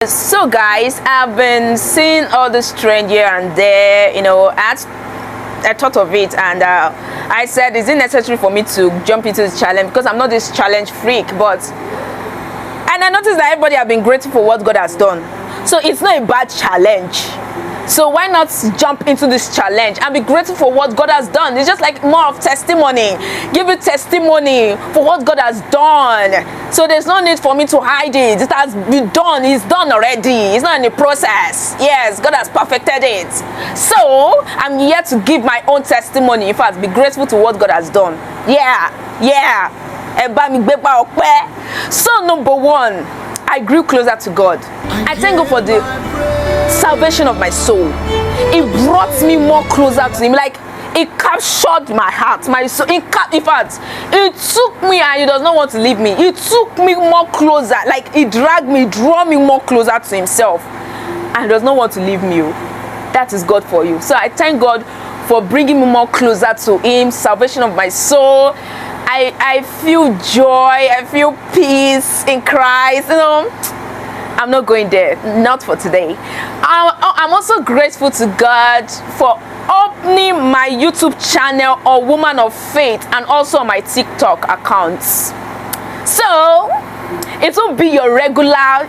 So guys, I've been seeing all this trend here and there, I thought of it, and I said, is it necessary for me to jump into this challenge? Because I'm not this challenge freak, and I noticed that everybody have been grateful for what God has done. So it's not a bad challenge. So why not jump into this challenge and be grateful for what God has done? It's just like more of testimony. Give you testimony for what God has done. So there's no need for me to hide it. It has been done. It's done already. It's not in the process. Yes, God has perfected it. So I'm here to give my own testimony. In fact, be grateful to what God has done. Yeah. So number one, I grew closer to God. I thank God for the salvation of my soul. It brought me more closer to Him. Like, it captured my heart, my soul. In fact, it took me, and He does not want to leave me. It took me more closer. Like, it dragged me, draw me more closer to Himself, and He does not want to leave me. That is God for you. So I thank God for bringing me more closer to Him. Salvation of my soul. I feel joy. I feel peace in Christ. I'm not going there, not for today. I'm also grateful to God for opening my YouTube channel or Woman of Faith, and also my TikTok accounts. So it will be your regular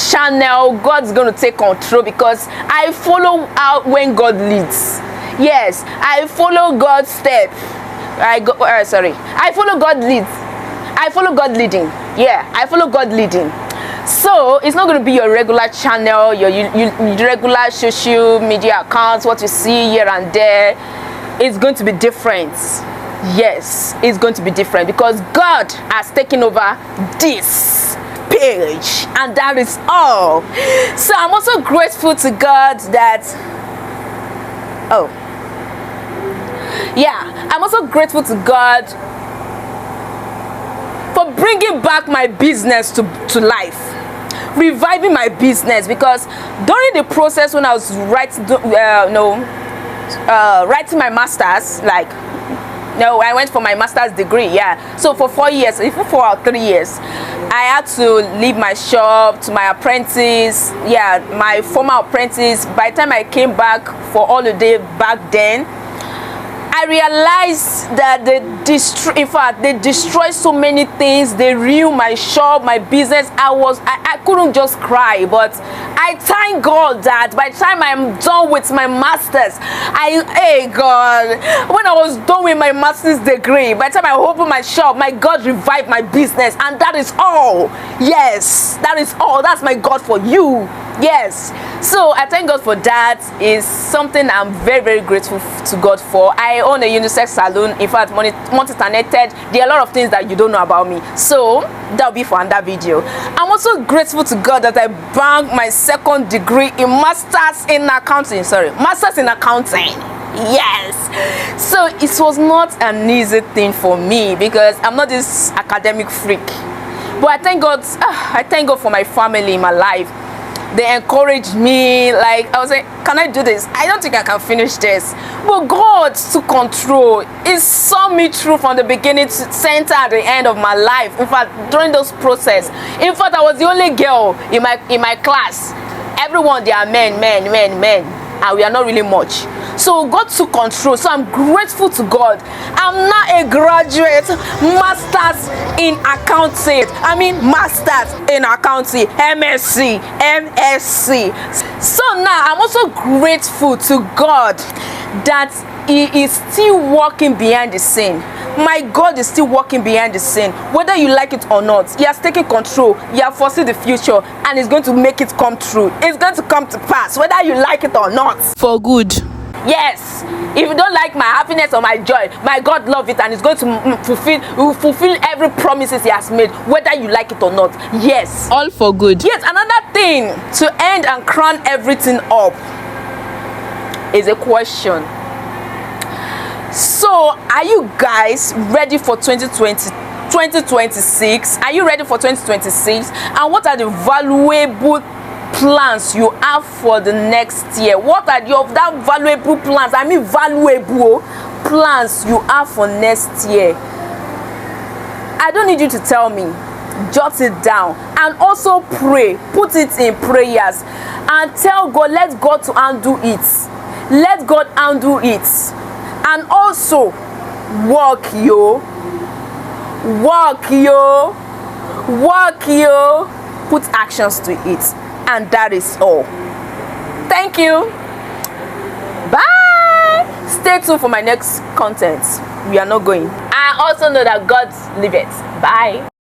channel. God's going to take control because I follow out when God leads. Yes, I follow God's step. I follow God leads. I follow God leading. Yeah, I follow God leading. So it's not going to be your regular channel, your regular social media accounts, what you see here and there. It's going to be different. Yes, it's going to be different because God has taken over this page, and that is all. So I'm also grateful to God that I'm also grateful to God for bringing back my business to life, reviving my business, because during the process when I was writing my master's, I went for my master's degree, so for 4 years, even 4 or 3 years, I had to leave my shop to my apprentice, my former apprentice. By the time I came back for holiday back then, I realized that they destroy so many things. They ruin my shop, my business. I couldn't just cry, but I thank God that by the time I'm done with my master's, when I was done with my master's degree, by the time I opened my shop, my God revived my business, and that is all. Yes, that is all. That's my God for you. Yes, so I thank God for that. Is something I'm very, very grateful to God for. I own a unisex salon. In fact, multi-talented. There are a lot of things that you don't know about me, so that'll be for another video. I'm also grateful to God that I banked my second degree in masters in accounting. Yes, so it was not an easy thing for me because I'm not this academic freak, but I thank God for my family in my life. They encouraged me. Like, I was like, can I do this? I don't think I can finish this. But God took control. He saw me through from the beginning to center at the end of my life. In fact, during those process, I was the only girl in my class. Everyone, they are men, and we are not really much. So God took control. So I'm grateful to God. I'm now a graduate, masters in accounting. Masters in accounting, MSc. So now I'm also grateful to God that He is still working behind the scene. My God is still working behind the scene. Whether you like it or not, He has taken control. He has foreseen the future, and He's going to make it come true. It's going to come to pass, whether you like it or not. For good. Yes, if you don't like my happiness or my joy, my God loves it, and is going to fulfill every promises He has made, whether you like it or not. Yes, all for good. Yes, another thing to end and crown everything up is a question. So, are you guys ready for 2026? Are you ready for 2026? And what are the valuable plans you have for the next year? What are that valuable plans? Valuable plans you have for next year. I don't need you to tell me. jot it down, and also pray. Put it in prayers and tell God, let God to undo it. Let God undo it. And also walk, yo. Walk, yo. Walk, yo. Put actions to it. And that is all. Thank you. Bye. Stay tuned for my next content. We are not going. I also know that God liveth. Bye.